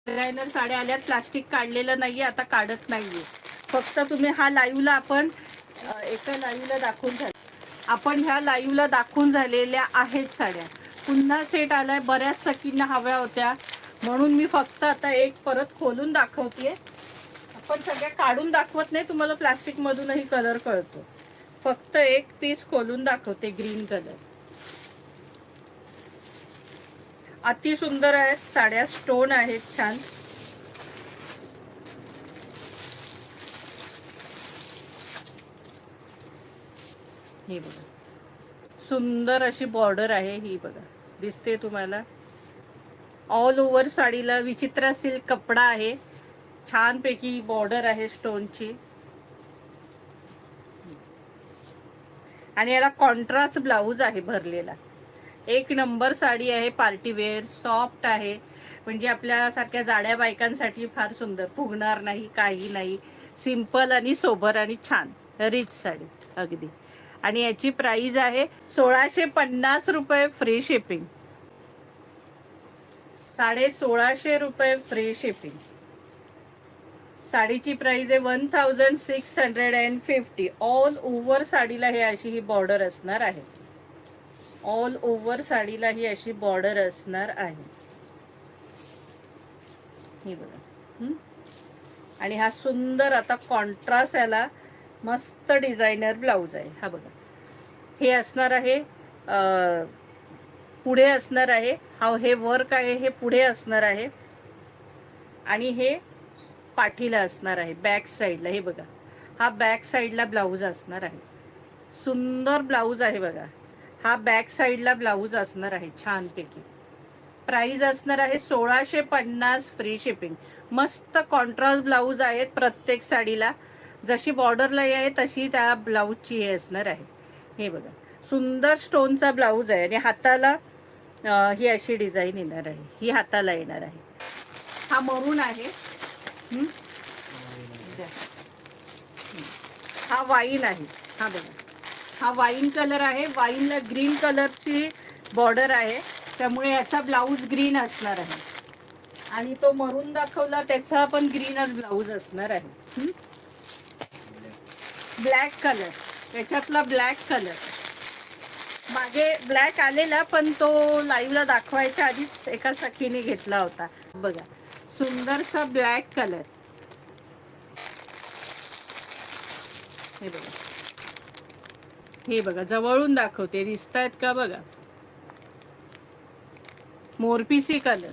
Designer साड्या आल्यात, plastic काढलेलं नाहीये, आता काढत नाहीये. फक्त तुम्ही हा लाईव्हला आपण एका लाईव्हला दाखवून झालं, आपण ह्या लाईव्हला दाखवून झालेल्या आहेत साड्या. पुन्हा सेट आलाय, बऱ्याच सखींना हव्या होत्या म्हणून मी फक्त आता एक परत खोलून दाखवते. आपण सगळ्या काढून दाखवत नाही, तुम्हाला प्लास्टिक मधूनही कलर कळतो. फक्त एक पीस खोलून दाखवते. ग्रीन कलर अति सुंदर आहेत साड्या, स्टोन आहेत छान. ही बघा, सुंदर अशी बॉर्डर आहे. ही बघा, दिसते तुम्हाला. ऑल ओव्हर साडीला विचित्रा सिल्क कपडा आहे, छानपैकी बॉर्डर आहे स्टोनची. आणि याला कॉन्ट्रास्ट ब्लाऊज आहे भरलेला. एक नंबर साडी आहे, पार्टी वेअर, सॉफ्ट आहे. म्हणजे आपल्यासारख्या जाड्या बायकांसाठी फार सुंदर, फुगणार नाही, काही नाही. सिंपल आणि सोबर आणि छान रिच साडी अगदी. आणि याची प्राइस आहे 1650 रुपये, फ्री शिपिंग. 1650 रुपये फ्री शिपिंग. साडीची प्राइस आहे 1650. ऑल ओव्हर साडीला हे अशी ही बॉर्डर असणार आहे. ऑल ओव्हर साडीला ही अशी बॉर्डर असणार आहे. ही बघा. आणि हा सुंदर आता कॉन्ट्रास्ट याला मस्त डिझायनर ब्लाऊज आहे. हा बघा, हे असणार आहे, पुढे असणार आहे. हा हे वर्क आहे, हे पुढे असणार आहे. आणि हे पाठीला असणार आहे, बॅक साईडला. हे बघा, हा बॅक साईडला ब्लाऊज असणार आहे. सुंदर ब्लाऊज आहे बघा. हा बॅक साईडला ब्लाऊज असणार आहे छानपैकी. प्राइस असणार आहे 1650, फ्री शिपिंग. मस्त कॉन्ट्रास्ट ब्लाऊज आहेत प्रत्येक साडीला. जशी बॉर्डरला आहे तशी त्या ब्लाऊजची हे असणार आहे. हे बघा, सुंदर स्टोनचा ब्लाऊज आहे. आणि हाताला ही अशी डिझाईन येणार आहे, ही हाताला येणार आहे. हा मरून आहे. हा वाईन आहे. हा बघा, हा वाईन कलर आहे. वाईनला ग्रीन कलरची बॉर्डर आहे, त्यामुळे याचा ब्लाऊज ग्रीन असणार आहे. आणि तो मरून दाखवला त्याचा पण ग्रीनच ब्लाऊज असणार आहे. ब्लॅक कलर, त्याच्यातला ब्लॅक कलर. मागे ब्लॅक आलेला पण तो लाईव्हला दाखवायच्या आधीच एका सखीने घेतला होता. बघा, सुंदरसा ब्लॅक कलर. हे बघा, हे बघा, जवळून दाखवते, दिसतायत का बघा. मोरपिसी कलर.